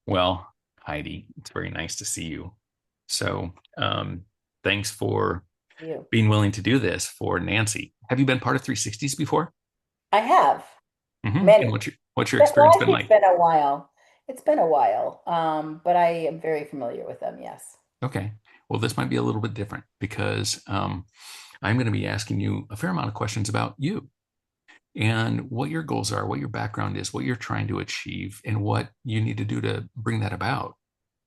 Well, Heidi, it's very nice to see you. So, thanks for You. being willing to do this for Nancy. Have you been part of 360s before? I have And many. what's your Well, experience been actually, it's like? been a while. It's been a while, but I am very familiar with them. Yes. Okay. Well, this might be a little bit different because I'm going to be asking you a fair amount of questions about you and what your goals are, what your background is, what you're trying to achieve, and what you need to do to bring that about.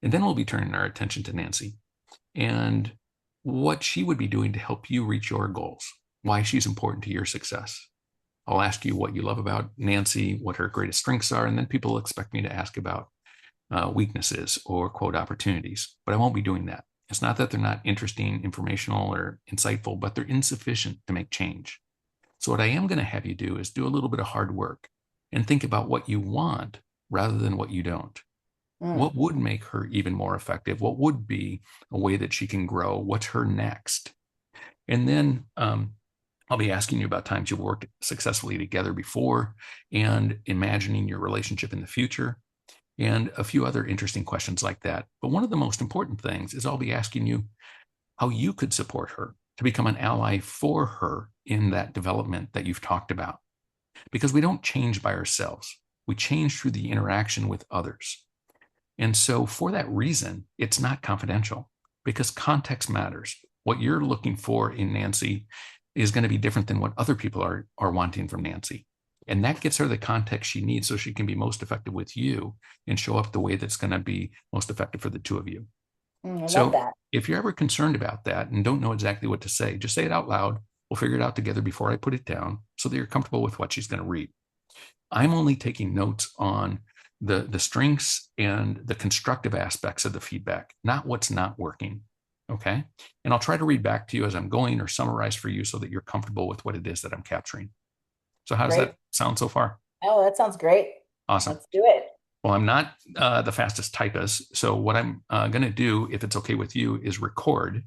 And then we'll be turning our attention to Nancy and what she would be doing to help you reach your goals, why she's important to your success. I'll ask you what you love about Nancy, what her greatest strengths are, and then people expect me to ask about weaknesses or quote opportunities. But I won't be doing that. It's not that they're not interesting, informational, or insightful, but they're insufficient to make change. So, what I am going to have you do is do a little bit of hard work and think about what you want rather than what you don't. Mm. What would make her even more effective? What would be a way that she can grow? What's her next? And then I'll be asking you about times you've worked successfully together before and imagining your relationship in the future and a few other interesting questions like that. But one of the most important things is I'll be asking you how you could support her to become an ally for her in that development that you've talked about. Because we don't change by ourselves, we change through the interaction with others. And so, for that reason, it's not confidential because context matters. What you're looking for in Nancy is going to be different than what other people are wanting from Nancy. And that gets her the context she needs so she can be most effective with you and show up the way that's going to be most effective for the two of you. I love So, that. if you're ever concerned about that and don't know exactly what to say, just say it out loud. We'll figure it out together before I put it down so that you're comfortable with what she's going to read. I'm only taking notes on the strengths and the constructive aspects of the feedback, not what's not working. Okay. And I'll try to read back to you as I'm going or summarize for you so that you're comfortable with what it is that I'm capturing. So, how does Great. that sound so far? Oh, that sounds great. Awesome. Let's do it. Well, I'm not the fastest typist. So, what I'm going to do, if it's okay with you, is record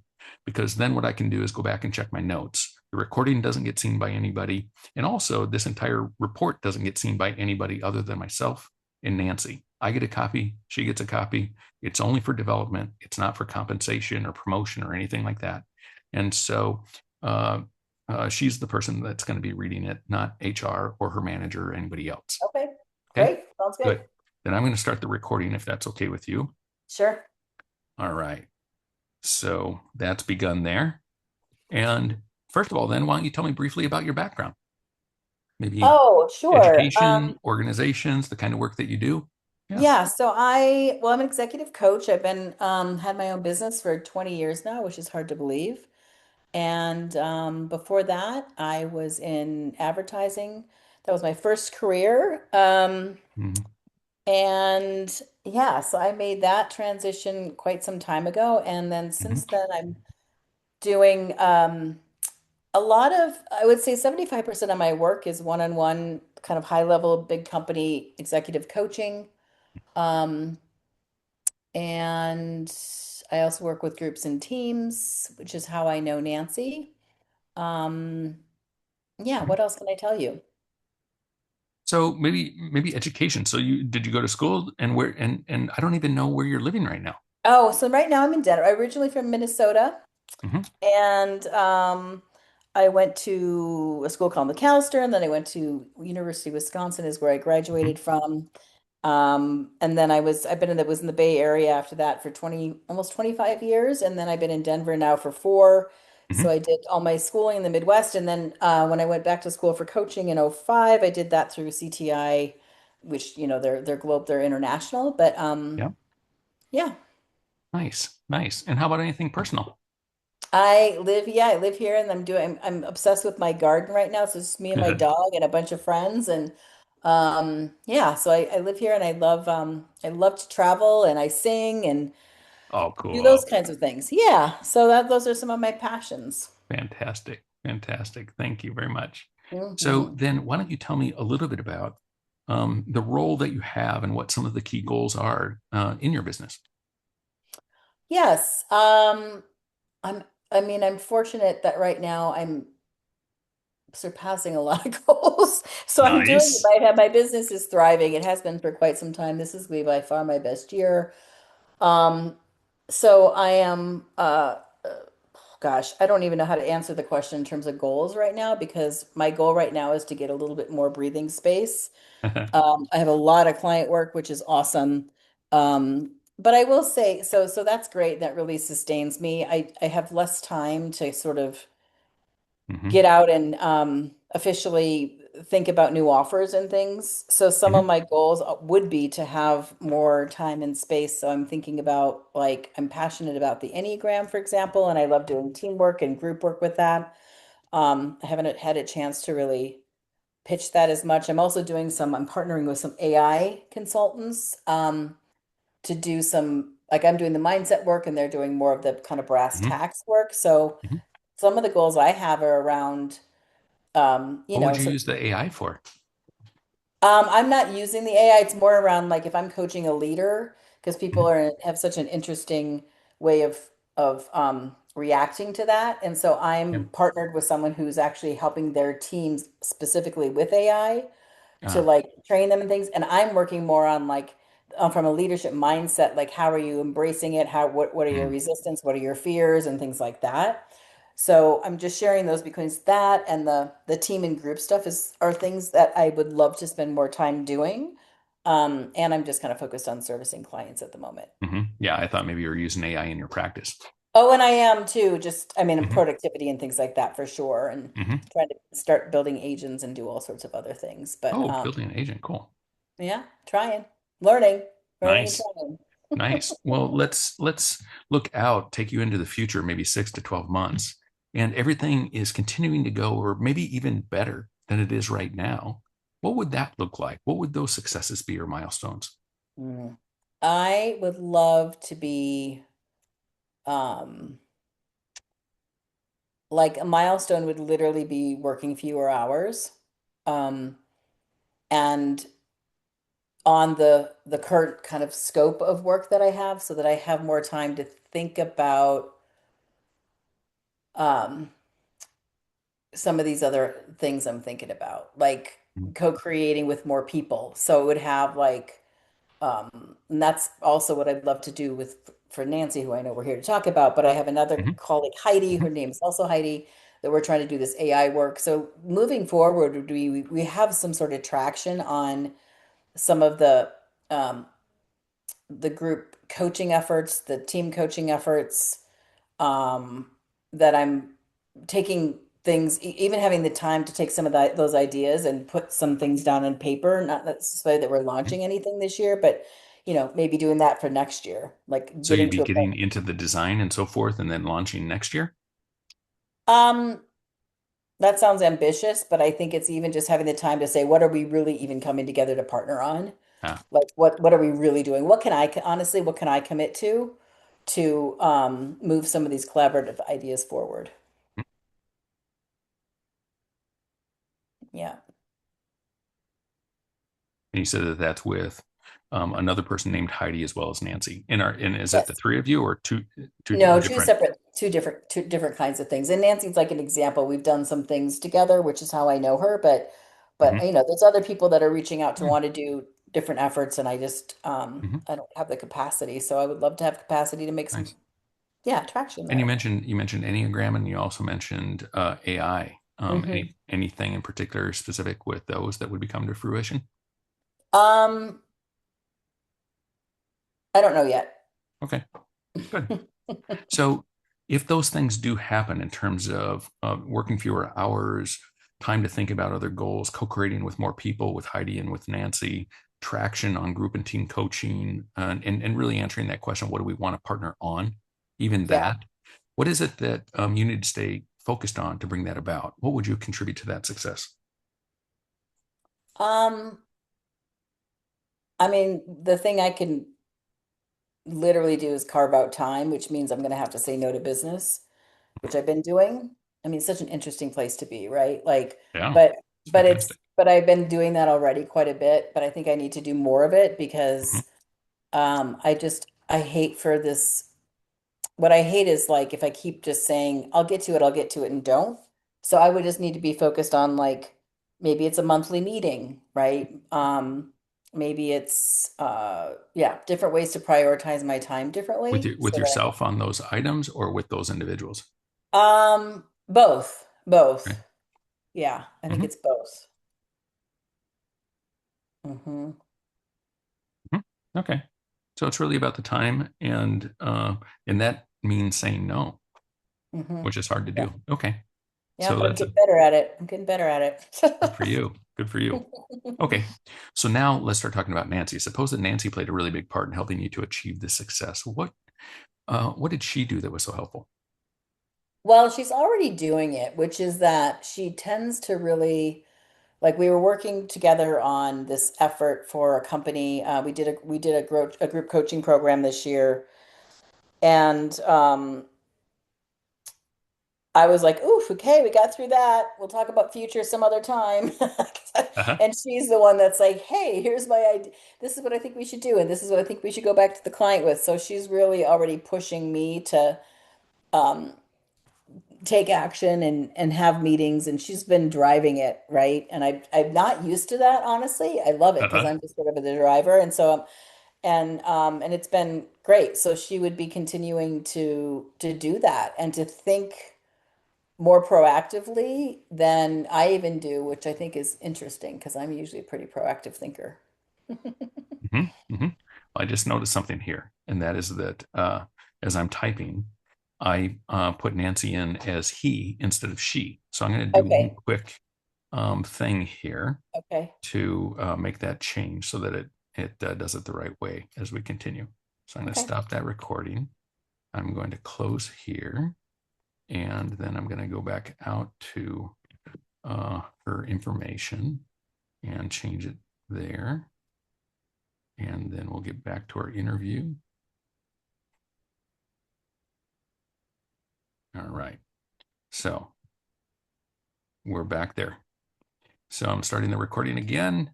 because then what I can do is go back and check my notes. The recording doesn't get seen by anybody. And also, this entire report doesn't get seen by anybody other than myself and Nancy. I get a copy, she gets a copy. It's only for development, it's not for compensation or promotion or anything like that. And so, uh, she's the person that's going to be reading it, not HR or her manager or anybody else. Okay. Okay, Great. Sounds good. good. Then I'm going to start the recording if that's okay with you. Sure. All right. So that's begun there. And first of all, then, why don't you tell me briefly about your background? Maybe Oh, sure. education, organizations, the kind of work that you do? Yeah. Yeah, well, I'm an executive coach. I've been had my own business for 20 years now, which is hard to believe. And before that, I was in advertising. That was my first career. Mhm. And yeah, so I made that transition quite some time ago. And then Mhm. since then, I'm doing a lot of, I would say 75% of my work is one-on-one, kind of high level, big company executive coaching. Um, and I also work with groups and teams, which is how I know Nancy. Um, yeah, what else can I tell you? So maybe education. So you go to school and where and I don't even know where you're living right now. Oh, so right now I'm in Denver. I'm originally from Minnesota, Mhm. and I went to a school called McAllister, and then I went to University of Wisconsin is where I Mhm. graduated from. And then I've been in was in the Bay Area after that for 20, almost 25 years. And then I've been in Denver now for four. So Mhm. I did all my schooling in the Midwest. And then when I went back to school for coaching in '05, I did that through CTI, which, they're international. But Yeah. yeah, Nice. Nice. And how about anything personal? I live here and I'm obsessed with my garden right now. So it's me and my dog and a bunch of friends. And yeah, so I live here and I love to travel and I sing and Oh, do those cool. kinds of things. Yeah. So those are some of my passions. Fantastic. Fantastic. Thank you very much. So Hmm. then why don't you tell me a little bit about the role that you have and what some of the key goals are in your business? Yes. I'm I mean, I'm fortunate that right now I'm surpassing a lot of goals. So I'm doing Nice. my business is thriving. It has been for quite some time. This is going to be by far my best year. Um, so I am gosh, I don't even know how to answer the question in terms of goals right now because my goal right now is to get a little bit more breathing space. I have a lot of client work, which is awesome. But I will say, so that's great. That really sustains me. I have less time to sort of Hmm. get out and officially think about new offers and things. So some of Hmm. my goals would be to have more time and space. So I'm thinking about like I'm passionate about the Enneagram, for example, and I love doing teamwork and group work with that. I haven't had a chance to really pitch that as much. I'm partnering with some AI consultants to do some, like I'm doing the mindset work and they're doing more of the kind of brass Hmm. tacks work. So Hmm. some of the goals I have are around, What would you sort use the AI for? I'm not using the AI. It's more around like if I'm coaching a leader, because people Hmm. have such an interesting way of reacting to that. And so Yeah. I'm partnered with someone who's actually helping their teams specifically with AI to Ah. like train them and things. And I'm working more on like from a leadership mindset, like how are you embracing it? What are your Mm. resistance? What are your fears and things like that. So I'm just sharing those because that and the team and group stuff is are things that I would love to spend more time doing. And I'm just kind of focused on servicing clients at the moment. Hmm. Yeah, I thought maybe you were using AI in your practice. Oh, and I am too, just I mean, in Hmm. productivity and things like that for sure, and Hmm. trying to start building agents and do all sorts of other things. But Oh, building an agent. Cool. yeah, trying, learning, learning and Nice. trying. Nice. Well, let's look out, take you into the future, maybe 6 to 12 months, and everything is continuing to go, or maybe even better than it is right now. What would that look like? What would those successes be or milestones? Mm. I would love to be um like a milestone would literally be working fewer hours. Um and on the current kind of scope of work that I have so that I have more time to think about um some of these other things I'm thinking about, like co-creating with more people. So it would have like, and that's also what I'd love to do with for Nancy, who I know we're here to talk about, but I have another Mhm. colleague, Heidi, her Mhm. name is also Heidi, that we're trying to do this AI work. So moving forward, we have some sort of traction on some of the group coaching efforts, the team coaching efforts, um, that I'm taking things, even having the time to take some of those ideas and put some things down on paper. Not necessarily that we're Mhm. launching anything this year, but maybe doing that for next year, like So getting you'd be to a point. getting into the design and so forth, and then launching next year? Um, that sounds ambitious, but I think it's even just having the time to say, what are we really even coming together to partner on? Ah. Like, what are we really doing? What can I honestly, what can I commit to move some of these collaborative ideas forward? Yeah. And you said that that's with another person named Heidi as well as Nancy. And is that the Yes. three of you or two No, different? two different kinds of things. And Nancy's like an example. We've done some things together, which is how I know her. But Mhm. there's other people that are reaching out to want to do different efforts, and I just Mhm. I don't have the capacity. So I would love to have capacity to make some, Nice. yeah, traction And you there. mentioned Enneagram, and you also mentioned AI. Hmm. Anything in particular specific with those that would become to fruition? Um, I don't know yet. Okay, good. So if those things do happen in terms of working fewer hours, time to think about other goals, co-creating with more people, with Heidi and with Nancy, traction on group and team coaching, and really answering that question, what do we want to partner on? Even Yeah. that, what is it that you need to stay focused on to bring that about? What would you contribute to that success? Um, I mean, the thing I can literally do is carve out time, which means I'm going to have to say no to business, which I've been doing. I mean, it's such an interesting place to be, right? Like, Yeah, but it's but fantastic. I've been doing that already quite a bit, but I think I need to do more of it Mhm. because I hate for this what I hate is like if I keep just saying I'll get to it and don't. So I would just need to be focused on like maybe it's a monthly meeting, right? Maybe it's yeah, different ways to prioritize my time differently With so that yourself on those items or with those individuals? both, Okay. both. Yeah, I think Hmm. it's both. Hmm. Okay. So it's really about the time, and that means saying no, Hmm. which is hard to Yeah. do. Okay. Yeah, So but I'm that's getting better at it. I'm getting better at good for it. you. Good for you. Okay. So now let's start talking about Nancy. Suppose that Nancy played a really big part in helping you to achieve this success. What did she do that was so helpful? Well, she's already doing it, which is that she tends to really like we were working together on this effort for a company. We did a group coaching program this year, and I was like, "Oof, okay, we got through that. We'll talk about future some other time." Uh-huh. And she's the one that's like, "Hey, here's my idea. This is what I think we should do, and this is what I think we should go back to the client with." So she's really already pushing me to um, take action and have meetings, and she's been driving it, right? And I'm not used to that, honestly. I love it because Uh-huh. I'm just sort of the driver, and so and it's been great. So she would be continuing to do that and to think more proactively than I even do, which I think is interesting because I'm usually a pretty proactive thinker. Hmm. Hmm. I just noticed something here, and that is that as I'm typing, I put Nancy in as he instead of she. So I'm going to do one Okay. quick thing here Okay. to make that change so that it does it the right way as we continue. So I'm going to Okay. stop that recording. I'm going to close here, and then I'm going to go back out to her information and change it there. And then we'll get back to our interview. All right. So we're back there. So I'm starting the recording again.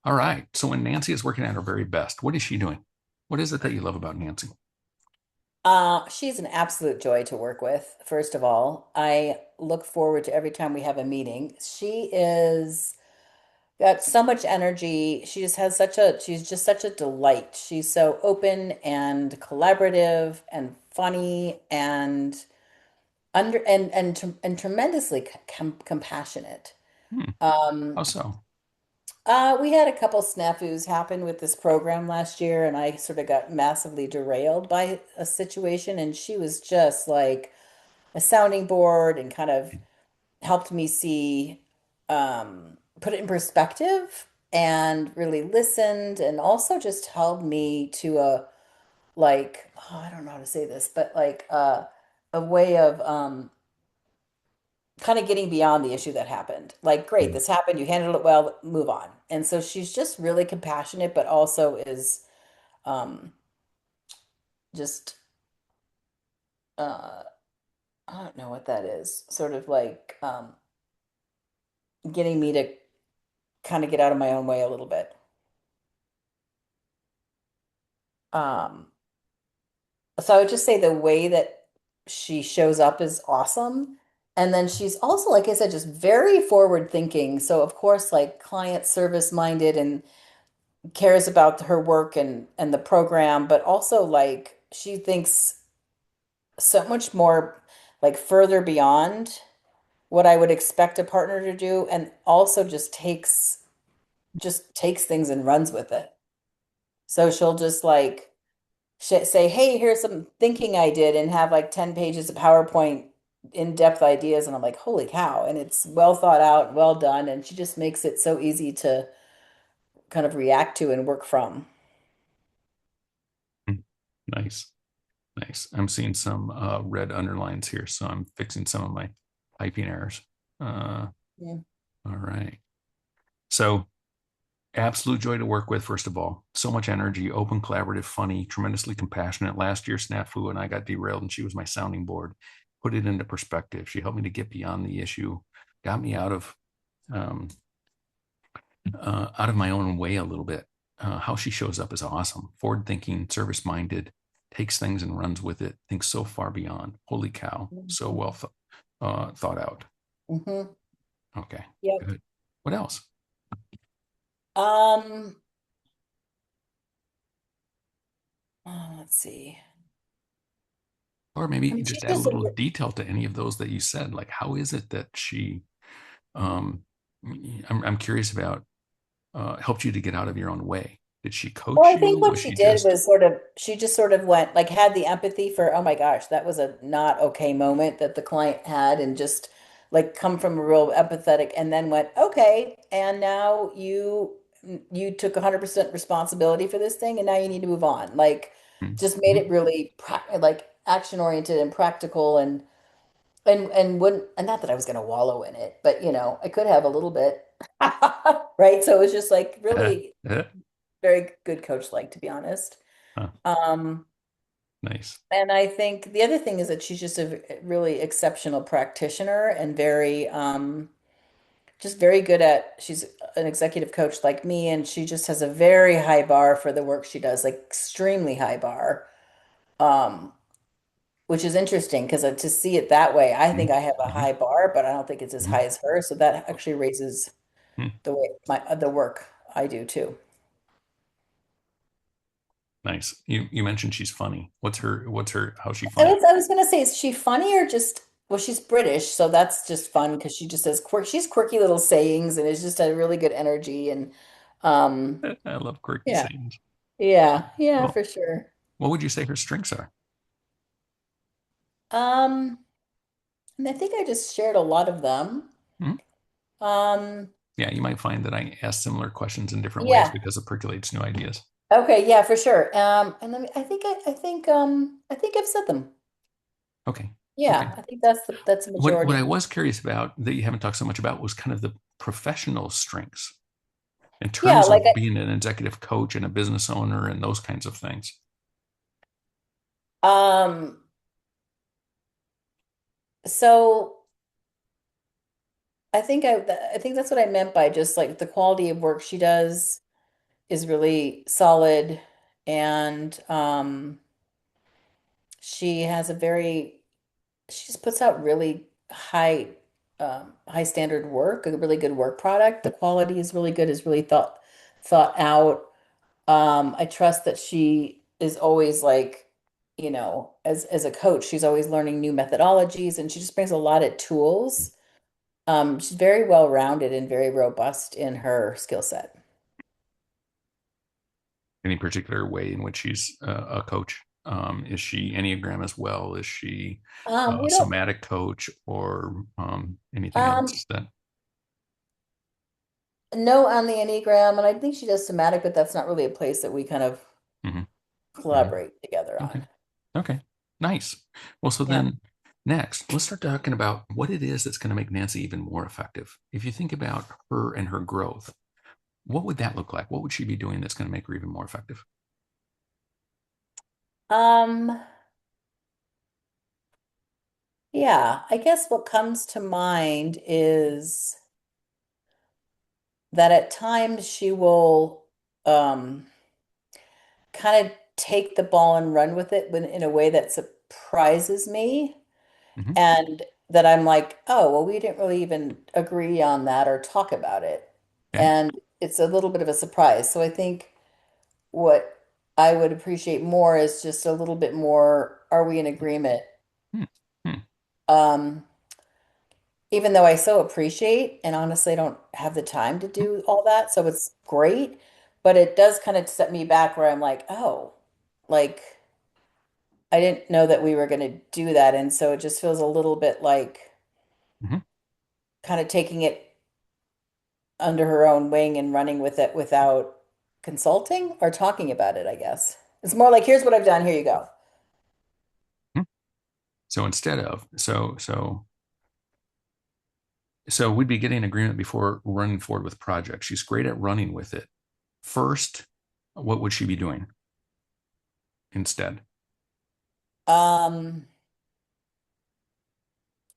All right. So when Nancy is working at her very best, what is she doing? What is it that you love about Nancy? She's an absolute joy to work with, first of all. I look forward to every time we have a meeting. She is got so much energy. She's just such a delight. She's so open and collaborative and funny and and tremendously compassionate. Hmm. Um, How so? we had a couple snafus happen with this program last year, and I sort of got massively derailed by a situation, and she was just like a sounding board and kind of helped me see, put it in perspective and really listened and also just held me to a like, oh, I don't know how to say this, but like a way of kind of getting beyond the issue that happened. Like, great, Hmm. this happened, you handled it well, move on. And so she's just really compassionate, but also is um, just, uh, I don't know what that is, sort of like getting me to kind of get out of my own way a little bit. Um, so I would just say the way that she shows up is awesome. And then she's also, like I said, just very forward thinking. So of course, like client service minded and cares about her work and the program, but also like she thinks so much more like further beyond what I would expect a partner to do, and also just takes things and runs with it. So she'll just like say, "Hey, here's some thinking I did," and have like 10 pages of PowerPoint in-depth ideas, and I'm like, "Holy cow." And it's well thought out, well done, and she just makes it so easy to kind of react to and work from. Hmm. Nice. Nice. I'm seeing some red underlines here, so I'm fixing some of my typing errors. Uh, Yeah. all right. So absolute joy to work with, first of all. So much energy, open, collaborative, funny, tremendously compassionate. Last year, Snafu and I got derailed, and she was my sounding board. Put it into perspective. She helped me to get beyond the issue, got me um, out of my own way a little bit. How she shows up is awesome. Forward thinking, service minded, takes things and runs with it, thinks so far beyond. Holy cow, so Mhm. well thought out. Hmm. Okay, Yep. good. What else? Um, let's see. Or maybe She's just add a just little a, detail to any of those that you said. Like, how is it that she, um, I'm curious about, helped you to get out of your own way? Did she well, coach I think you? what Was she she did just, was she just sort of went, like, had the empathy for, oh my gosh, that was a not okay moment that the client had, and just like come from a real empathetic, and then went, okay, and now you took 100% responsibility for this thing, and now you need to move on. Like, just made Mhm. it really like action oriented and practical, and wouldn't, and not that I was going to wallow in it, but I could have a little bit. Right? So it was just like Uh, really uh, very good coach, like, to be honest. huh, Um, nice. and I think the other thing is that she's just a really exceptional practitioner, and very just very good at, she's an executive coach like me, and she just has a very high bar for the work she does, like extremely high bar. Um, which is interesting because to see it that way, I think Mhm. I have a Mhm. high bar, but I don't think it's as Mhm. high as her. So that actually raises Mhm. the way the work I do too. Nice. You mentioned she's funny. How's she I funny? was I was gonna say, is she funny or just, well, she's British, so that's just fun because she just has she's quirky little sayings, and it's just a really good energy, and um I love quirky yeah, sayings. yeah, Well, for sure. what would you say her strengths are? Um and I think I just shared a lot of them. Hmm? Um Yeah, you might find that I ask similar questions in different ways yeah. because it percolates new ideas. Okay, yeah, for sure. And then I think I've said them. Okay. Okay. Yeah, I think that's the What majority. I was curious about that you haven't talked so much about was kind of the professional strengths in Yeah, terms like of being an executive coach and a business owner and those kinds of things. so I think that's what I meant by just like the quality of work she does is really solid, and she has a very she just puts out really high standard work, a really good work product. The quality is really good, is really thought out. I trust that she is always like, as a coach, she's always learning new methodologies, and she just brings a lot of tools. She's very well rounded and very robust in her skill set. Any particular way in which she's a coach? Is she Enneagram as well? Is she a We don't somatic coach or anything um else that? know on the Enneagram, and I think she does somatic, but that's not really a place that we kind of Mhm. Mhm. collaborate together Okay. on. Okay. Nice. Well, so Yeah. then next, let's start talking about what it is that's going to make Nancy even more effective. If you think about her and her growth, what would that look like? What would she be doing that's going to make her even more effective? Um, yeah, I guess what comes to mind is that at times she will um kind of take the ball and run with it in a way that surprises me, Hmm. and that I'm like, oh, well, we didn't really even agree on that or talk about it. Okay. And it's a little bit of a surprise. So I think what I would appreciate more is just a little bit more, are we in agreement? Hmm. Hmm. Um, Even though I so appreciate, and honestly, I don't have the time to Hmm. do all that, so it's great, but it does kind of set me back where I'm like, oh, like I didn't know that we were going to do that. And so it just feels a little bit like Hmm. kind of taking it under her own wing and running with it without consulting or talking about it, I guess. It's more like, here's what I've done, here you go. Hmm. So instead of so we'd be getting agreement before running forward with projects. She's great at running with it. First, what would she be doing instead? Um,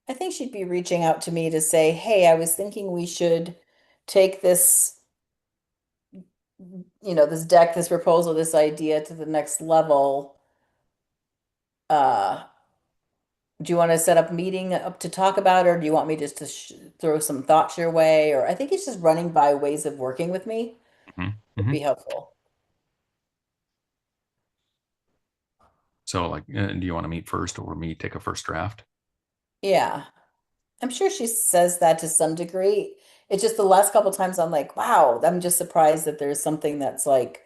I think she'd be reaching out to me to say, hey, I was thinking we should take this, this deck, this proposal, this idea to the next level. Uh, Do you want to set up a meeting up to talk about it, or do you want me just to throw some thoughts your way? Or I think it's just running by ways of working with me Hmm. would Hmm. be helpful. So like, do you want to meet first or me take a first draft? Yeah. I'm sure she says that to some degree. It's just the last couple times I'm like, wow, I'm just surprised that there's something that's like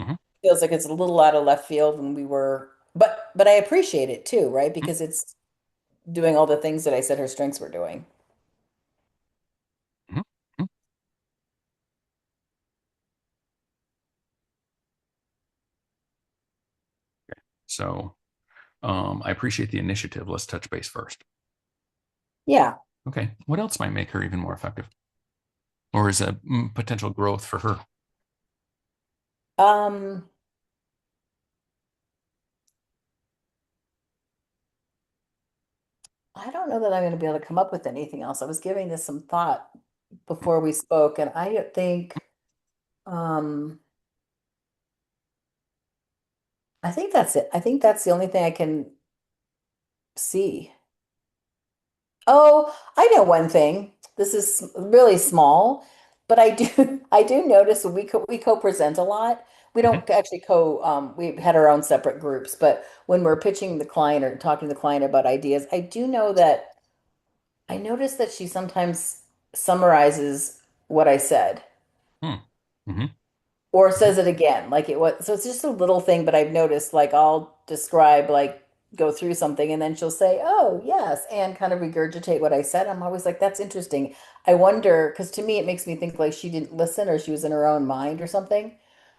Hmm. feels like it's a little out of left field when we were, but I appreciate it too, right? Because it's doing all the things that I said her strengths were doing. Hmm. Hmm. So I appreciate the initiative. Let's touch base first. Yeah. Okay. What else might make her even more effective? Or is a potential growth for her? Um, I don't know that I'm going to be able to come up with anything else. I was giving this some thought before we spoke, and I um, I think that's it. I think that's the only thing I can see. Oh, I know one thing. This is really small, but I do I do notice when we co-present a lot. We Mhm. don't actually we had our own separate groups, but when we're pitching the client or talking to the client about ideas, I do know that I notice that she sometimes summarizes what I said Hmm. Hmm. or Hmm. says it again. Like it was, so it's just a little thing, but I've noticed like I'll describe, like go through something and then she'll say, "Oh, yes," and kind of regurgitate what I said. I'm always like, that's interesting. I wonder, because to me it makes me think like she didn't listen or she was in her own mind or something.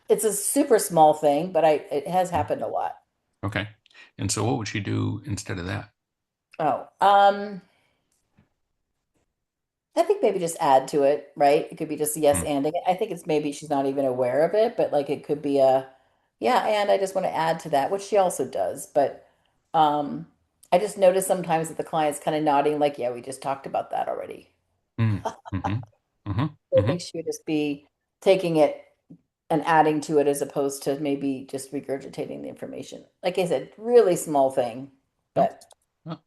It's a super small thing, but it has happened a lot. Okay. And so what would she do instead of that? Oh, I think maybe just add to it, right? It could be just yes Hmm. anding it. I think it's maybe she's not even aware of it, but like it could be a yeah, and I just want to add to that, which she also does. But um I just notice sometimes that the client's kind of nodding like, yeah, we just talked about that already. Hmm. Hmm. Hmm. I Hmm. think she would just be taking it and adding to it as opposed to maybe just regurgitating the information. Like I said, really small thing, Oh, but oh,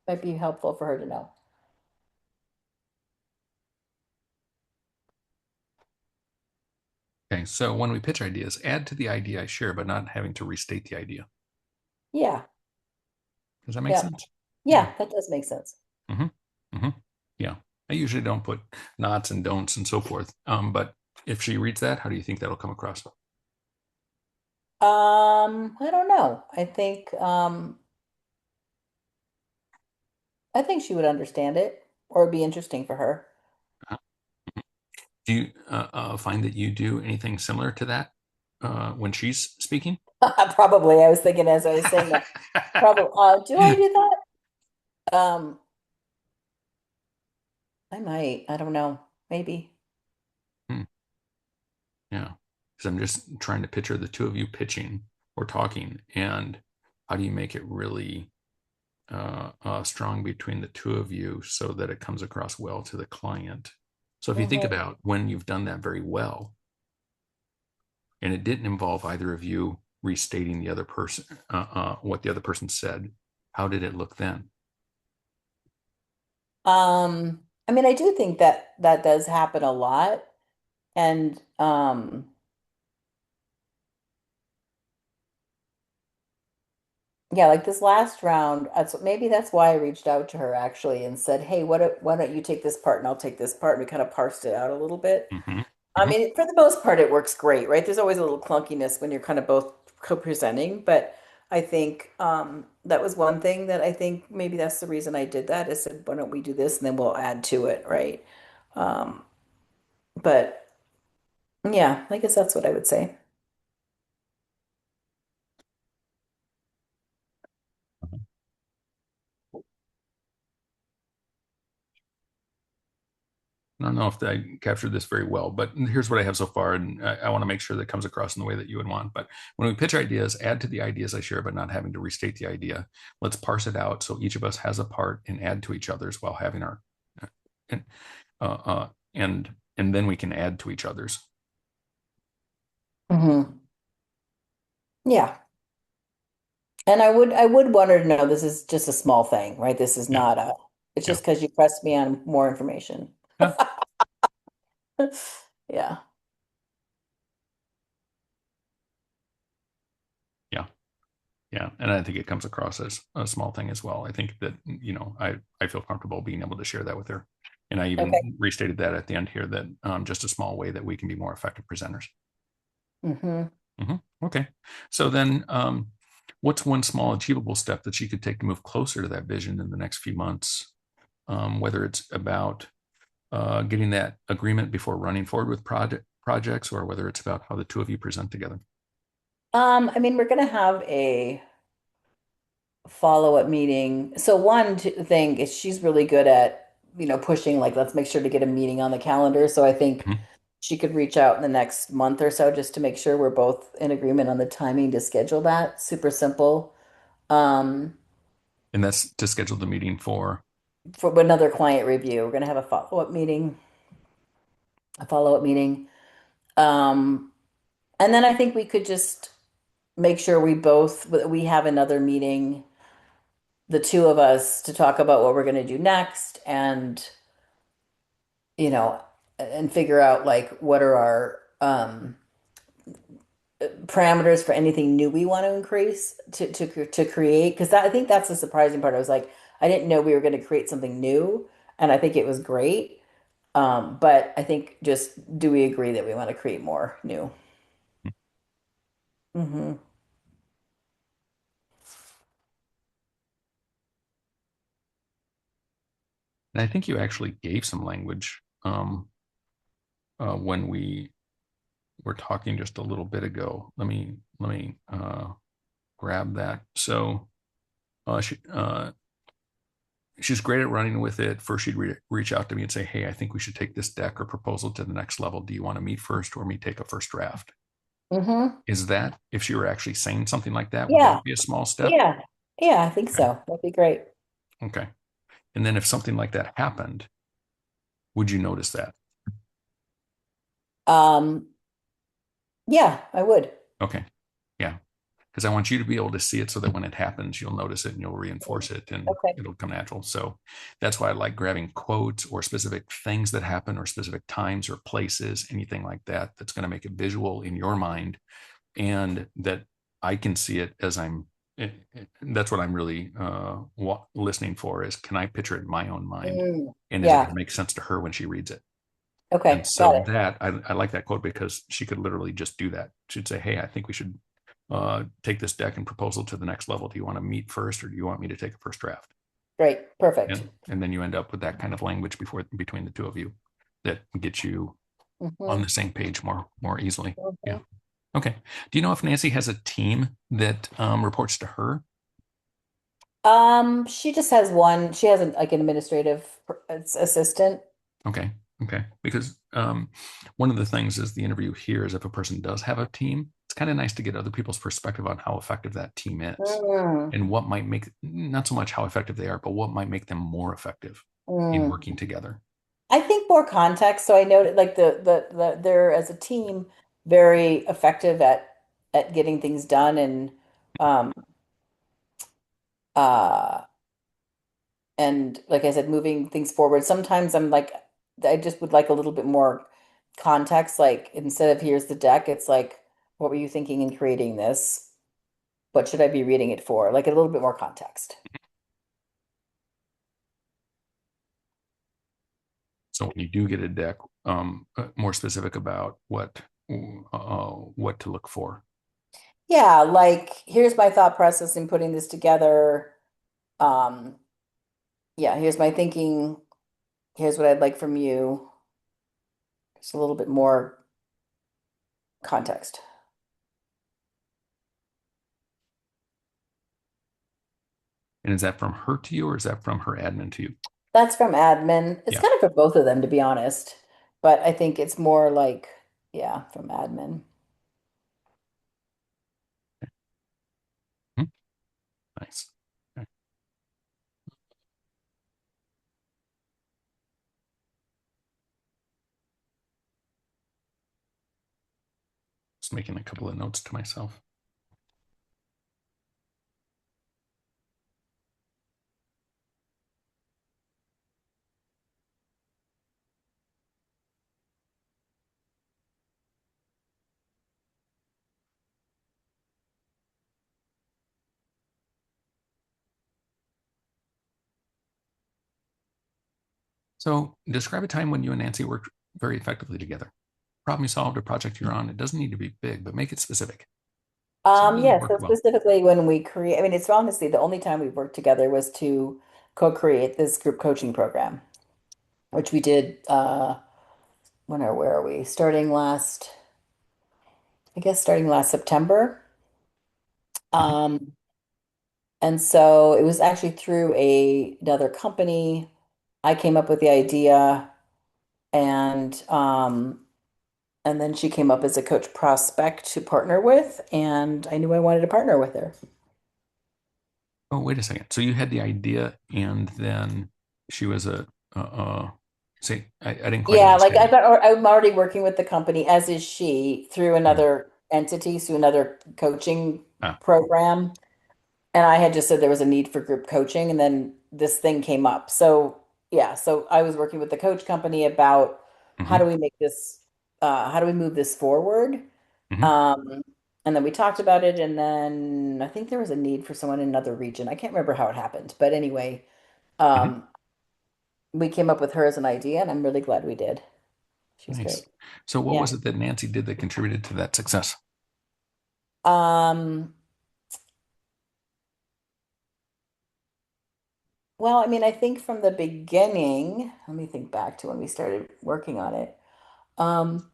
might be helpful for her to know. okay. So when we pitch ideas, add to the idea I share, but not having to restate the idea. Yeah. Does that make Yeah. sense? Yeah. Yeah, that does make sense. Hmm. Hmm. Yeah. I usually don't put nots and don'ts and so forth. But if she reads that, how do you think that'll come across? I don't know. I think she would understand it or it'd be interesting for her. Uh, Do you find that you do anything similar to that when she's speaking? Probably. I was thinking as I was saying that. Probably. Do I do that? I might. I don't know. Maybe. Hmm. Yeah. Because I'm just trying to picture the two of you pitching or talking, and how do you make it really strong between the two of you so that it comes across well to the client? So if you think Hmm. about when you've done that very well, and it didn't involve either of you restating the other person, what the other person said, how did it look then? I mean, I do think that that does happen a lot. And yeah, like this last round, maybe that's why I reached out to her actually and said, "Hey, why don't you take this part and I'll take this part?" And we kind of parsed it out a little bit. Mm-hmm. I Mm-hmm. mean, for the most part, it works great, right? There's always a little clunkiness when you're kind of both co-presenting, but I think that was one thing that I think maybe that's the reason I did that. I said, why don't we do this and then we'll add to it, right? Um, but yeah, I guess that's what I would say. I don't know if I captured this very well, but here's what I have so far, and I want to make sure that comes across in the way that you would want. But when we pitch ideas, add to the ideas I share, but not having to restate the idea. Let's parse it out so each of us has a part and add to each other's while having our, and and then we can add to each other's. Hmm. Yeah. And I would want her to know this is just a small thing, right? This is Yeah. not a, it's Yeah. just because you pressed me on more information. Yeah. Yeah. Yeah. Yeah. And I think it comes across as a small thing as well. I think that, I feel comfortable being able to share that with her. And I Okay. even restated that at the end here that just a small way that we can be more effective presenters. Hmm. Okay. So then, what's one small achievable step that she could take to move closer to that vision in the next few months? Whether it's about getting that agreement before running forward with projects, or whether it's about how the two of you present together. I mean, we're gonna have a follow-up meeting. So one thing is she's really good at, pushing, like, let's make sure to get a meeting on the calendar. So I think Mhm. she could reach out in the next month or so just to make sure we're both in agreement on the timing to schedule that. Super simple. Um, And that's to schedule the meeting for. for another client review, we're gonna have a follow-up meeting. Um, and then I think we could just make sure we have another meeting, the two of us, to talk about what we're gonna do next you know, and figure out like what are our parameters for anything new we want to increase to create. Because I think that's the surprising part. I was like, I didn't know we were going to create something new, and I think it was great. But I think just do we agree that we want to create more new? Hmm. And I think you actually gave some language when we were talking just a little bit ago. Let me grab that. So she's great at running with it. First, she'd reach out to me and say, "Hey, I think we should take this deck or proposal to the next level. Do you want to meet first, or me take a first draft?" Hmm. Is that, if she were actually saying something like that, would Yeah, that be a small step? yeah, yeah. I think Okay. so. That'd be great. Okay. And then if something like that happened, would you notice that? Um, yeah, I would. Okay. Yeah. Because I want you to be able to see it so that when it happens, you'll notice it and you'll reinforce it and Okay, it'll come natural. So that's why I like grabbing quotes or specific things that happen or specific times or places, anything like that, that's going to make it visual in your mind and that I can see it as that's what I'm really listening for is, can I picture it in my own mind? mm, And is it going yeah. to make sense to her when she reads it? And Okay, got so it. that I like that quote because she could literally just do that. She'd say, "Hey, I think we should take this deck and proposal to the next level. Do you want to meet first, or do you want me to take a first draft?" Great, perfect. And then you end up with that kind of language between the two of you that gets you on Hmm. the same page more easily. Yeah. Hmm. Okay. Do you know if Nancy has a team that reports to her? She just has one. She has like an administrative assistant. Okay. Okay. Because one of the things is the interview here is if a person does have a team, it's kind of nice to get other people's perspective on how effective that team is Mm, and what might make, not so much how effective they are, but what might make them more effective in mm. working together. I think more context. So I noted like they're as a team very effective at getting things done um uh and like I said, moving things forward. Sometimes I'm like I just would like a little bit more context. Like instead of here's the deck, it's like what were you thinking in creating this? What should I be reading it for? Like a little bit more context. So when you do get a deck, more specific about what to look for. Yeah, like here's my thought process in putting this together. Um, yeah, here's my thinking. Here's what I'd like from you. Just a little bit more context. And is that from her to you, or is that from her admin to you? That's from admin. It's Yeah. kind of for both of them, to be honest. But I think it's more like, yeah, from admin. Hmm. Nice. Okay. Just making a couple of notes to myself. So describe a time when you and Nancy worked very effectively together. Problem you solved, a project you're on. It doesn't need to be big, but make it specific. Something that Yeah, so worked well. specifically when we create, I mean, it's honestly the only time we've worked together was to co-create this group coaching program, which we did where are we? Starting last September. Mhm. Um, and so it was actually through another company. I came up with the idea and and then she came up as a coach prospect to partner with, and I knew I wanted to partner with her. Oh, wait a second. So you had the idea, and then she was say, I didn't quite Yeah, like understand that. I'm already working with the company, as is she, through Mm. another entity, through another coaching Ah, program. And I had just said there was a need for group coaching, and then this thing came up. So yeah, so I was working with the coach company about how do hmm we make this, how do we move this forward? hmm Um, and then we talked about it, and then I think there was a need for someone in another region. I can't remember how it happened, but anyway, hmm um, we came up with her as an idea, and I'm really glad we did. She was Nice. great. So what Yeah. was it that Nancy did that contributed to that success? Um, well, I mean, I think from the beginning, let me think back to when we started working on it. Um,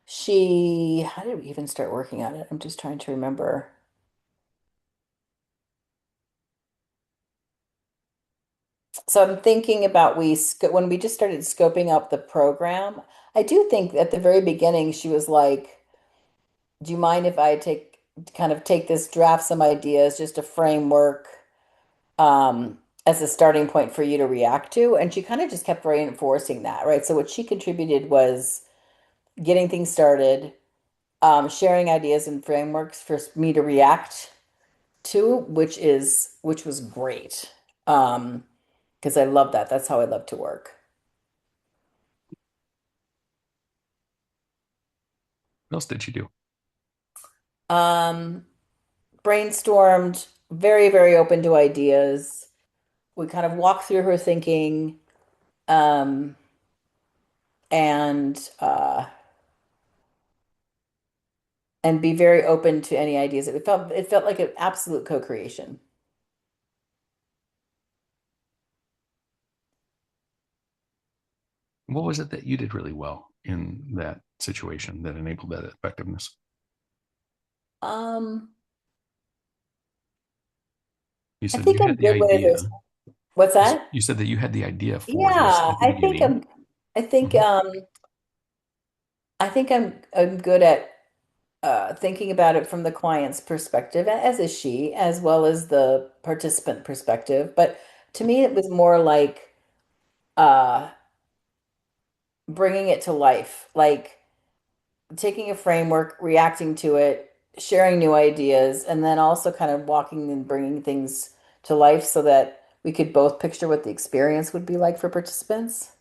how did we even start working on it? I'm just trying to remember. So I'm thinking about when we just started scoping out the program. I do think at the very beginning she was like, "Do you mind if I take this draft some ideas, just a framework, as a starting point for you to react to?" And she kind of just kept reinforcing that, right? So what she contributed was getting things started, sharing ideas and frameworks for me to react to, which was great. Because I love that. That's how I love to work. What else did she do? Um, Brainstormed, very, very open to ideas. We kind of walked through her thinking, um, and and be very open to any ideas. It felt like an absolute co-creation. What was it that you did really well in that situation that enabled that effectiveness? Um, You I said think you I'm had the good with idea. this. What's that? You said that you had the idea for this Yeah, at the beginning. I think Mhm. I think I'm good at thinking about it from the client's perspective, as is she, as well as the participant perspective. But to me, it was more like uh, bringing it to life, like taking a framework, reacting to it, sharing new ideas, and then also kind of walking and bringing things to life so that we could both picture what the experience would be like for participants.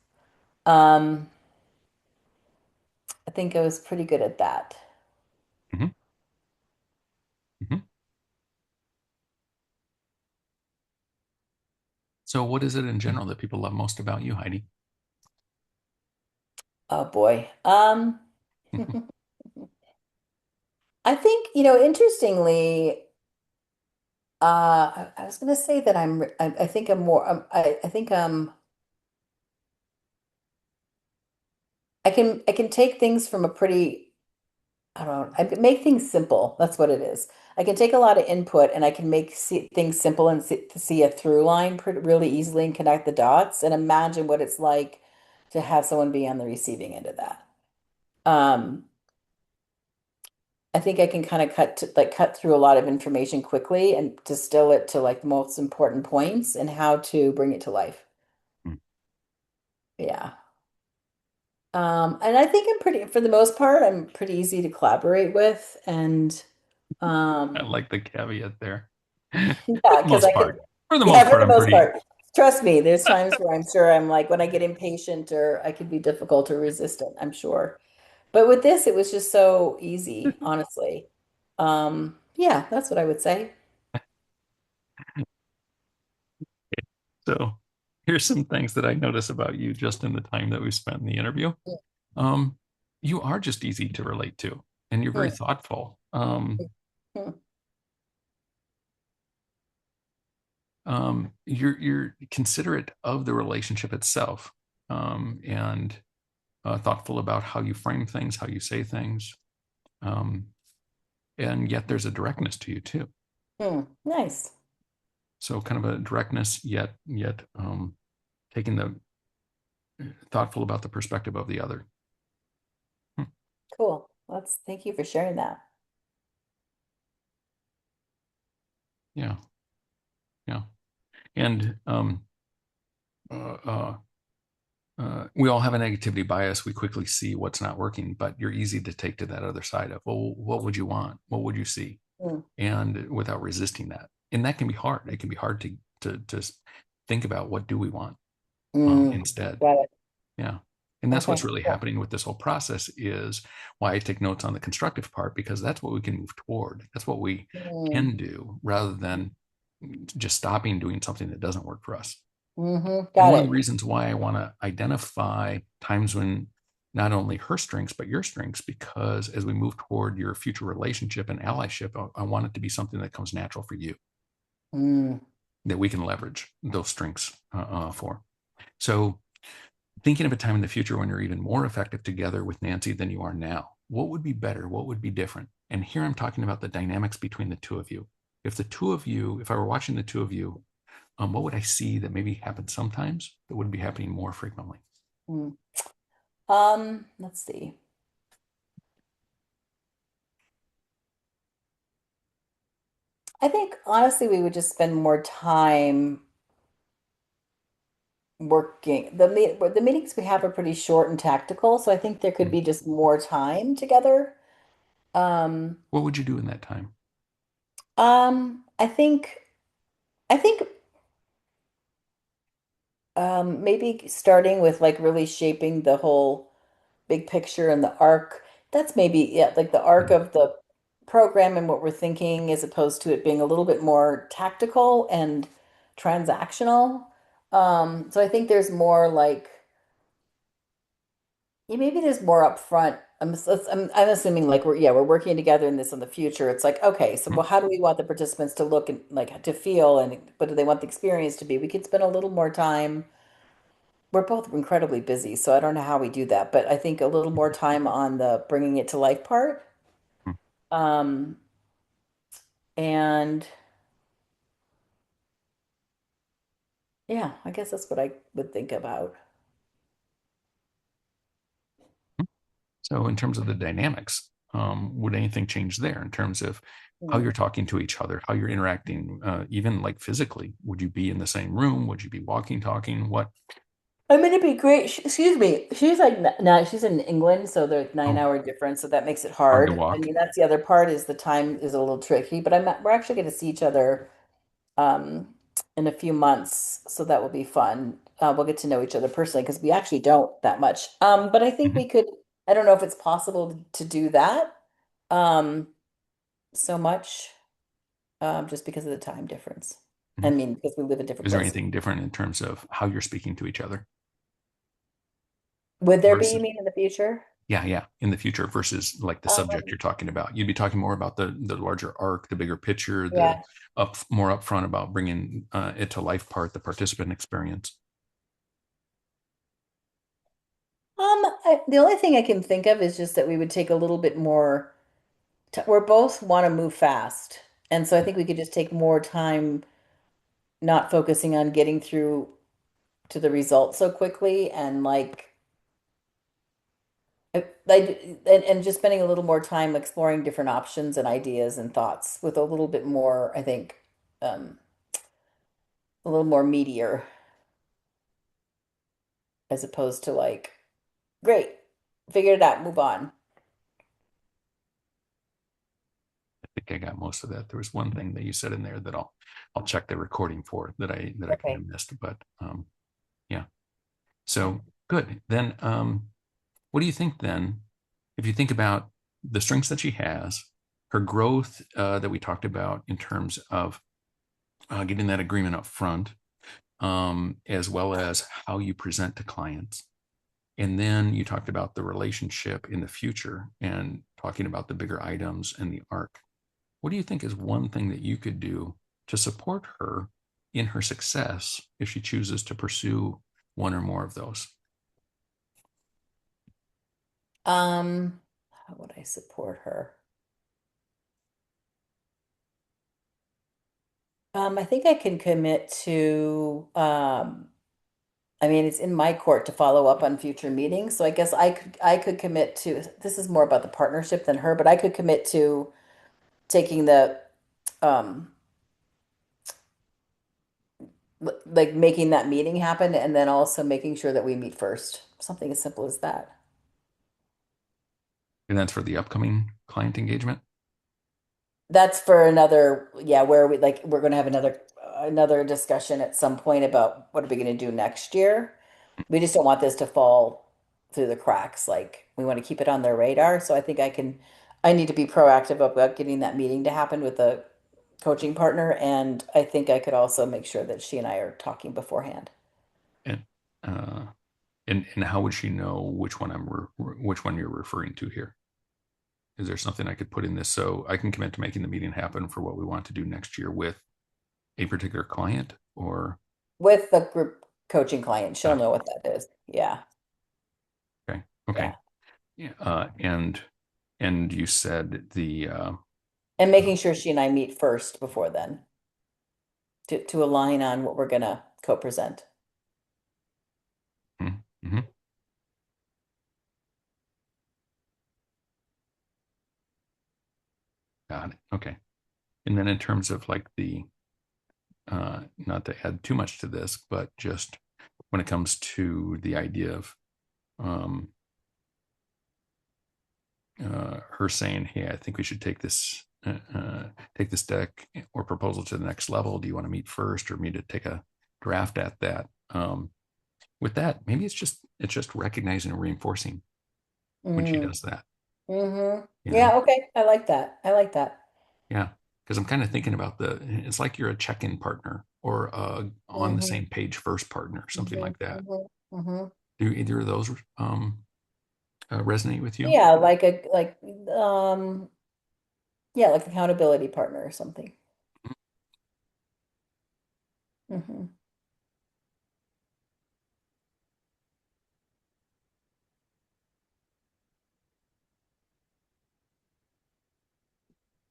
Um, I think I was pretty good at that. Mhm. Mhm. So, what is it in general that people love most about you, Heidi? Oh boy. I think, interestingly, I was going to say that I think I'm more, I think I can take things from a pretty, I don't know, I can make things simple. That's what it is. I can take a lot of input and I can things simple and see a through line really easily and connect the dots and imagine what it's like to have someone be on the receiving end of that. Um, I think I can kind of cut through a lot of information quickly and distill it to like the most important points and how to bring it to life. Mm. Yeah. And I think for the most part, I'm pretty easy to collaborate with. And I um, like the caveat there. For yeah, the because most I could, part. For the most yeah, for part, the I'm most pretty. part. Trust me, there's times where I'm sure I'm like, when I get impatient or I could be difficult or resistant, I'm sure. But with this, it was just so easy, honestly. Yeah, that's what I would say. So here's some things that I notice about you just in the time that we spent in the interview. Um, you are just easy to relate to, and you're very Hmm, thoughtful. hmm, You're considerate of the relationship itself, and thoughtful about how you frame things, how you say things, um, and yet there's a directness to you too. Nice. So kind of a directness, yet taking the thoughtful about the perspective of the other. Hmm. Cool. Thank you for sharing that. Yeah, yeah, and uh, uh, we all have a negativity bias. We quickly see what's not working, but you're easy to take to that other side of, well, what would you want? What would you see? Hmm, And without resisting that, and that can be hard. It can be hard to think about what do we want instead. got it. Yeah. And that's what's Okay, really cool. happening with this whole process is why I take notes on the constructive part, because that's what we can move toward. That's what we Mm, can do rather than just stopping doing something that doesn't work for us. And got one of the it. reasons why I want to identify times when not only her strengths, but your strengths, because as we move toward your future relationship and allyship, I want it to be something that comes natural for you, Mm, that we can leverage those strengths for. So thinking of a time in the future when you're even more effective together with Nancy than you are now, what would be better? What would be different? And here I'm talking about the dynamics between the two of you. If the two of you, if I were watching the two of you, what would I see that maybe happens sometimes that would be happening more frequently? mm. Let's see. I think honestly, we would just spend more time working. The meetings we have are pretty short and tactical, so I think there could Hmm. be just more time together. Um, What would you do in that time? I think I think maybe starting with like really shaping the whole big picture and the arc. That's maybe, yeah, like the arc Hmm. of the program and what we're thinking, as opposed to it being a little bit more tactical and transactional. So I think there's more like, yeah, maybe there's more upfront. I'm assuming like we're working together in this in the future. It's like, okay, so well, how do we want the participants to look and like to feel, and what do they want the experience to be? We could spend a little more time. We're both incredibly busy, so I don't know how we do that, but I think a little more time on the bringing it to life part. Um, and yeah, I guess that's what I would think about. So, in terms of the dynamics, would anything change there in terms of how Hmm. you're talking to each other, how you're interacting, even like physically? Would you be in the same room? Would you be walking, talking? What? I mean, it'd be great. Excuse me. She's like now she's in England, so there's Oh, 9 hour difference, so that makes it hard to hard. I walk. mean, that's the other part is the time is a little tricky, but we're actually going to see each other um in a few months, so that will be fun. We'll get to know each other personally because we actually don't that much. But I think Mhm, we could. I don't know if it's possible to do that so much, just because of the time difference. I mhm. mean, because we live in different Is there places. anything different in terms of how you're speaking to each other Would there be, you versus, mean, in the future? yeah, yeah, in the future versus like the subject Um, you're talking about? You'd be talking more about the larger arc, the bigger picture, the yeah. more upfront about bringing it to life part, the participant experience. The only thing I can think of is just that we would take a little bit more. We're both want to move fast, and so I think we could just take more time, not focusing on getting through to the result so quickly, and and just spending a little more time exploring different options and ideas and thoughts with a little bit more, I think, um, a little more meatier, as opposed to like, great, figured it out, move on. I think I got most of that. There was one thing that you said in there that I'll check the recording for that I kind Okay. of missed, but yeah. So good. Then what do you think then? If you think about the strengths that she has, her growth that we talked about in terms of getting that agreement up front, as well as how you present to clients. And then you talked about the relationship in the future and talking about the bigger items and the arc. What do you think is one thing that you could do to support her in her success if she chooses to pursue one or more of those? How would I support her? I think I can commit to, I mean, it's in my court to follow up on future meetings. So I guess I could commit to, this is more about the partnership than her, but I could commit to taking the, um, like making that meeting happen and then also making sure that we meet first. Something as simple as that. And that's for the upcoming client engagement. That's for another, yeah, where we like we're going to have another discussion at some point about what are we going to do next year. We just don't want this to fall through the cracks. Like we want to keep it on their radar. So I need to be proactive about getting that meeting to happen with the coaching partner. And I think I could also make sure that she and I are talking beforehand. And uh, and how would she know which one which one you're referring to here? Is there something I could put in this so I can commit to making the meeting happen for what we want to do next year with a particular client or With the group coaching client, she'll got it. know what that is. Yeah. Okay. Okay. Yeah. Yeah. And you said the And making sure she and I meet first before then to align on what we're gonna co-present. mhm. Got it. Okay. And then in terms of like the not to add too much to this, but just when it comes to the idea of um, her saying, "Hey, I think we should take this deck or proposal to the next level. Do you want to meet first, or me to take a draft at that?" With that, maybe it's just recognizing and reinforcing when she Mm, does that. hmm. You know, Yeah, okay. I like that. I like that. yeah, because I'm kind of thinking about the. It's like you're a check-in partner or on the Hmm. same page first partner, something Hmm. like that. Hmm. Hmm. Do either of those resonate with you? Yeah, um yeah, like accountability partner or something. Hmm.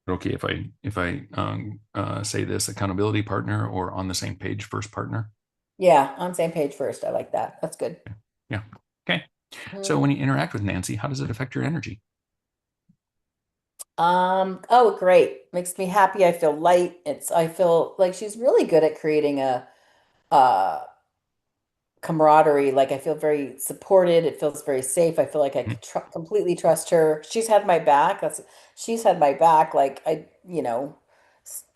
Okay, if I say this accountability partner or on the same page first partner. Yeah, on same page first. I like that. That's good. Yeah. Okay. So Mhm. when you interact with Nancy, how does it affect your energy? Oh, great. Makes me happy. I feel light. I feel like she's really good at creating a uh camaraderie. Like I feel very supported. It feels very safe. I feel like I Mhm. could completely trust her. She's had my back. She's had my back. Like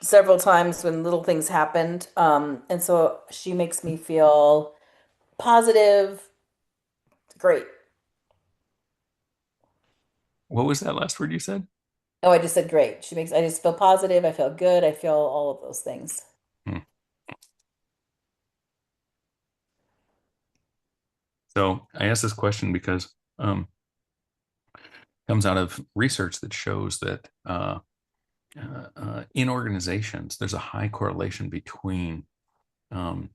several times when little things happened. And so she makes me feel positive. Great. What was that last word you said? Oh, I just said great. I just feel positive. I feel good. I feel all of those things. Hmm. So I asked this question because it comes out of research that shows that in organizations there's a high correlation between um,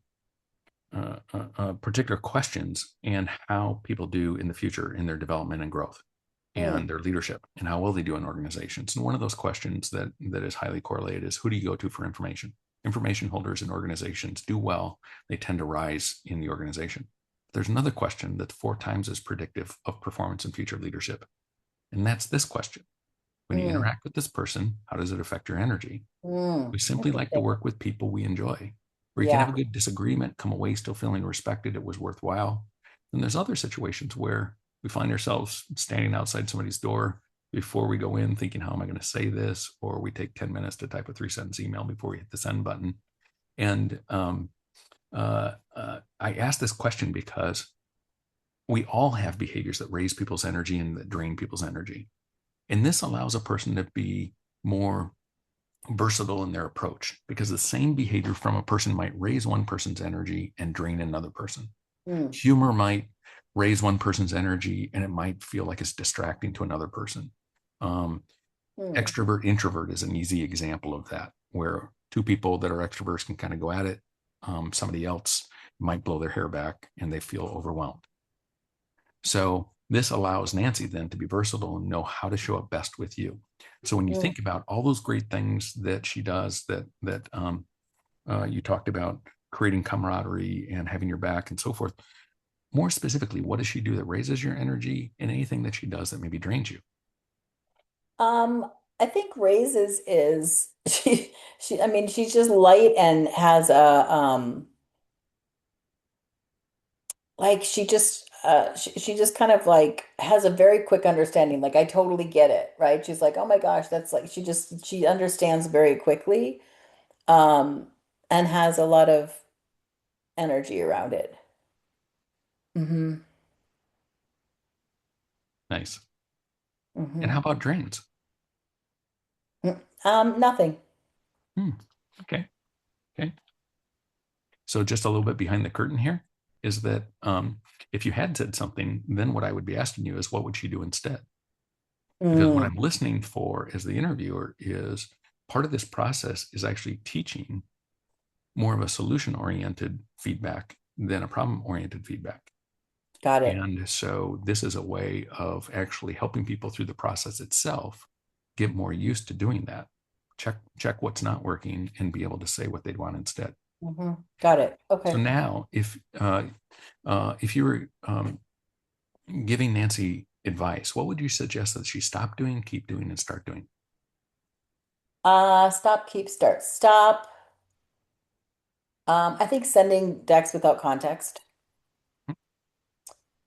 particular questions and how people do in the future in their development and growth and Mm, their leadership and how well they do in organizations. And one of those questions that is highly correlated is who do you go to for information? Information holders in organizations do well, they tend to rise in the organization. There's another question that's 4 times as predictive of performance and future leadership. And that's this question. When you mm, interact with this person, how does it affect your energy? We simply like to interesting. work with people we enjoy, where you can have a Yeah. good disagreement, come away still feeling respected, it was worthwhile. And there's other situations where we find ourselves standing outside somebody's door before we go in thinking, how am I going to say this? Or we take 10 minutes to type a 3 sentence email before we hit the send button. And I ask this question because we all have behaviors that raise people's energy and that drain people's energy. And this allows a person to be more versatile in their approach, because the same behavior from a person might raise one person's energy and drain another person. Mm, Humor might raise one person's energy and it might feel like it's distracting to another person. Um, mm, Extrovert introvert is an easy example of that, where two people that are extroverts can kind of go at it. Somebody else might blow their hair back and they feel overwhelmed. So this allows Nancy then to be versatile and know how to show up best with you. So when you mm. think about all those great things that she does, you talked about, creating camaraderie and having your back and so forth. More specifically, what does she do that raises your energy, and anything that she does that maybe drains you? I think raises is I mean, she's just light and has a like she just kind of like has a very quick understanding. Like I totally get it, right? She's like, "Oh my gosh, that's like," she understands very quickly, um, and has a lot of energy around it. Hmm. Nice. And Hmm. how about drains? Nothing. Hmm. Okay. Okay. So just a little bit behind the curtain here is that, if you had said something, then what I would be asking you is, what would she do instead? Because what Mm, I'm listening for as the interviewer is, part of this process is actually teaching more of a solution oriented feedback than a problem oriented feedback. got it. And so this is a way of actually helping people through the process itself get more used to doing that. Check what's not working and be able to say what they'd want instead. Hmm. Got it. So Okay. now, if you were giving Nancy advice, what would you suggest that she stop doing, keep doing, and start doing? Stop, keep, start, stop. I think sending decks without context.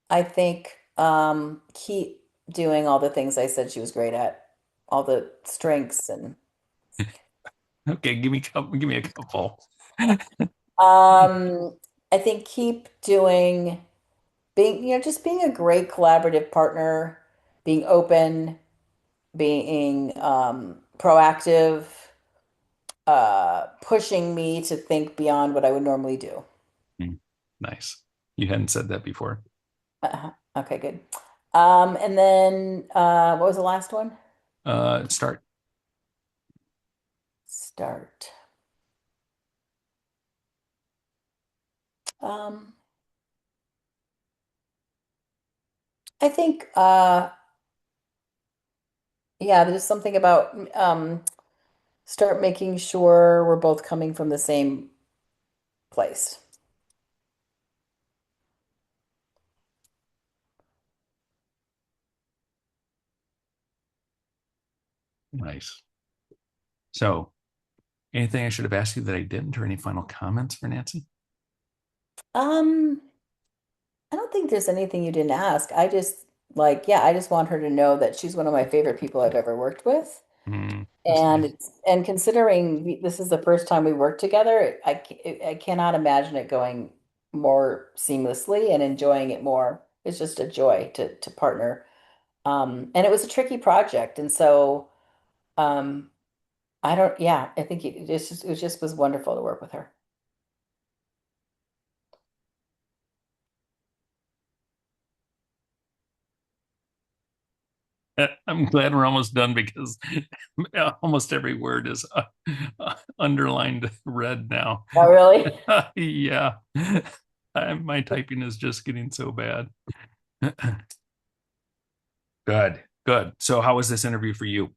I think keep doing all the things I said she was great at, all the strengths and Okay, give me a couple. I think keep doing being, just being a great collaborative partner, being open, being proactive, pushing me to think beyond what I would normally do. Nice. You hadn't said that before. Okay, good. And then what was the last one? Start. Start. Um, I think yeah, there's something about start making sure we're both coming from the same place. Nice. So, anything I should have asked you that I didn't, or any final comments for Nancy? Um, I don't think there's anything you didn't ask. I just like, yeah, I just want her to know that she's one of my favorite people I've ever worked with. That's nice. And considering this is the first time we worked together, I cannot imagine it going more seamlessly and enjoying it more. It's just a joy to partner. And it was a tricky project, and so um, I don't. Yeah, I think it just was wonderful to work with her. I'm glad we're almost done, because almost every word is underlined red now. Oh, really? Yeah. My typing is just getting so bad. Good, good. So, how was this interview for you?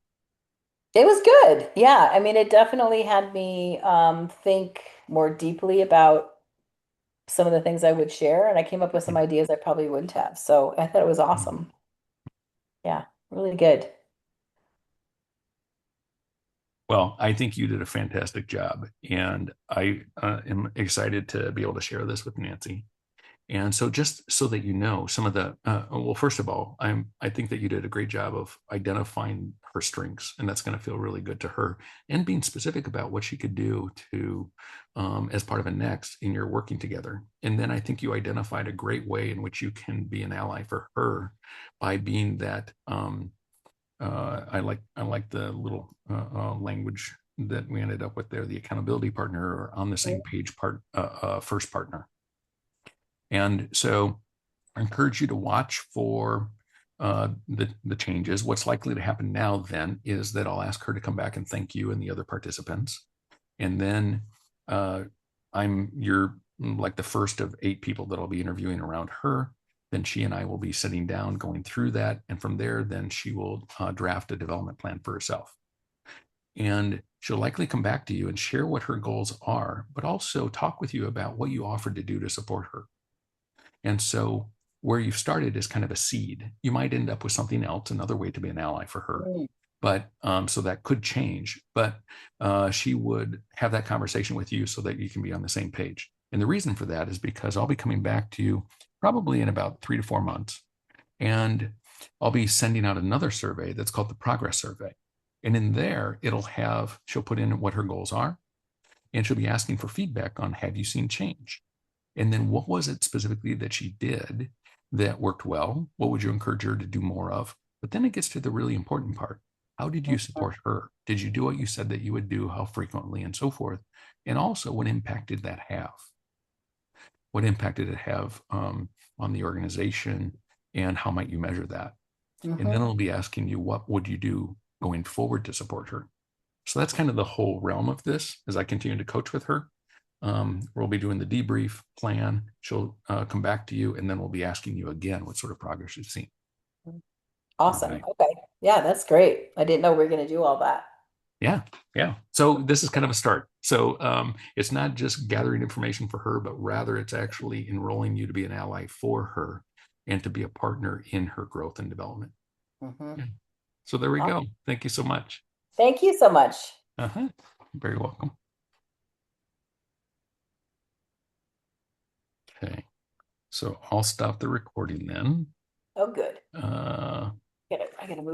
It was good. Yeah, I mean, it definitely had me think more deeply about some of the things I would share, and I came up with some ideas I probably wouldn't have. So I thought it was awesome. Yeah, really good. Well, I think you did a fantastic job, and I am excited to be able to share this with Nancy. And so, just so that you know, some of the well, first of all, I think that you did a great job of identifying her strengths, and that's going to feel really good to her, and being specific about what she could do to, as part of a next in your working together. And then I think you identified a great way in which you can be an ally for her by being that. I like the little language that we ended up with there, the accountability partner, or on the same page first partner. And so I encourage you to watch for the changes. What's likely to happen now then is that I'll ask her to come back and thank you and the other participants. And then you're like the first of 8 people that I'll be interviewing around her. Then she and I will be sitting down going through that. And from there, then she will draft a development plan for herself. And she'll likely come back to you and share what her goals are, but also talk with you about what you offered to do to support her. And so where you've started is kind of a seed. You might end up with something else, another way to be an ally for her. But so that could change. But she would have that conversation with you so that you can be on the same page. And the reason for that is because I'll be coming back to you probably in about 3 to 4 months. And I'll be sending out another survey that's called the Progress Survey. And in there, she'll put in what her goals are. And she'll be asking for feedback on, have you seen change? And then what was it specifically that she did that worked well? What would you encourage her to do more of? But then it gets to the really important part. How did you support her? Did you do what you said that you would do? How frequently and so forth? And also, what impact did that have? What impact did it have on the organization? And how might you measure that? And then I'll be asking you, what would you do going forward to support her? So that's kind of the whole realm of this as I continue to coach with her. We'll be doing the debrief plan. She'll come back to you, and then we'll be asking you again what sort of progress you've seen. Awesome. Right. Okay. Yeah, that's great. I didn't know we were going to do all that. Yeah, yeah. So this is kind of a start. So it's not just gathering information for her, but rather it's actually enrolling you to be an ally for her and to be a partner in her growth and development. Yeah. So there we go. Thank you so much. Thank you so much. Uh-huh. Very welcome. Okay. So I'll stop the recording then. Oh, good. Uh, I gotta move.